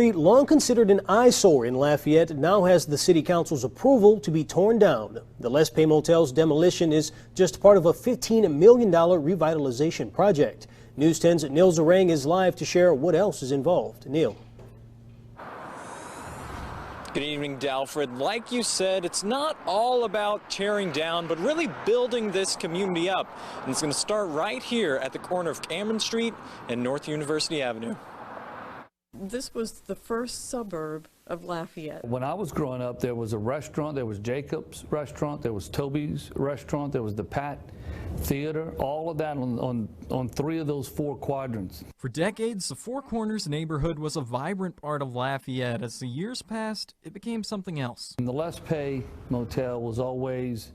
Long considered an eyesore in Lafayette now has the City Council's approval to be torn down. The LessPay Motel's demolition is just part of a $15 million revitalization project. News 10's Neil Zarang is live to share what else is involved. Neil. Good evening, Dalfred. Like you said, it's not all about tearing down, but really building this community up. And it's going to start right here at the corner of Cameron Street and North University Avenue. This was the first suburb of Lafayette. When I was growing up, there was a restaurant, there was Jacob's restaurant, there was Toby's restaurant, there was the Pat Theater, all of that on three of those four quadrants. For decades, the Four Corners neighborhood was a vibrant part of Lafayette. As the years passed, it became something else. And the LessPay Motel was always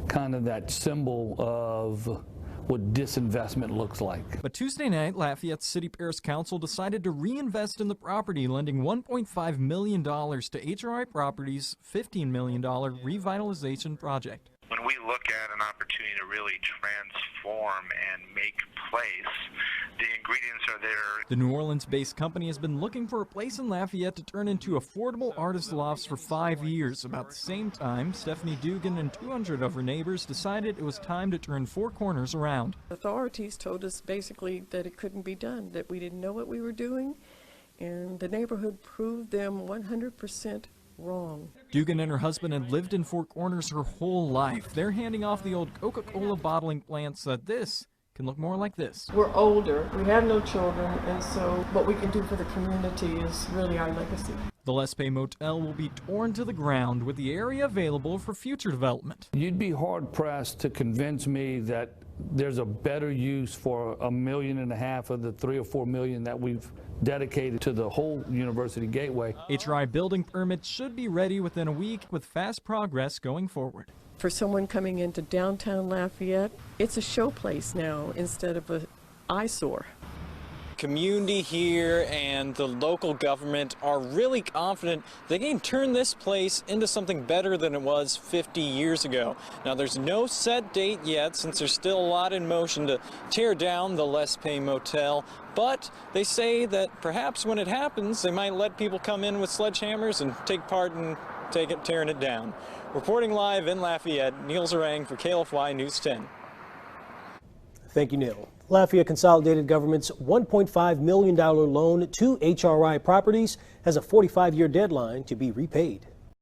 kind of that symbol of what disinvestment looks like. But Tuesday night, Lafayette City Parish Council decided to reinvest in the property, lending $1.5 million to HRI Properties' $15 million revitalization project. When we look at an opportunity to really transform and make place, the ingredients are there. The New Orleans-based company has been looking for a place in Lafayette to turn into affordable artist lofts for 5 years. About the same time, Stephanie Dugan and 200 of her neighbors decided it was time to turn Four Corners around. Authorities told us basically that it couldn't be done, that we didn't know what we were doing, and the neighborhood proved them 100% wrong. Dugan and her husband had lived in Four Corners her whole life. They're handing off the old Coca-Cola bottling plant so that this can look more like this. We're older, we have no children, and so what we can do for the community is really our legacy. The LessPay Motel will be torn to the ground with the area available for future development. You'd be hard-pressed to convince me that there's a better use for $1.5 million of the $3 or $4 million that we've dedicated to the whole University Gateway. HRI building permits should be ready within a week, with fast progress going forward. For someone coming into downtown Lafayette, it's a showplace now instead of an eyesore. Community here and the local government are really confident they can turn this place into something better than it was 50 years ago. Now, there's no set date yet, since there's still a lot in motion to tear down the LessPay Motel, but they say that perhaps when it happens, they might let people come in with sledgehammers and take part in tearing it down. Reporting live in Lafayette, Neil Zarang for KLFY News 10. Thank you, Neil. Lafayette Consolidated Government's $1.5 million loan to HRI Properties has a 45-year deadline to be repaid.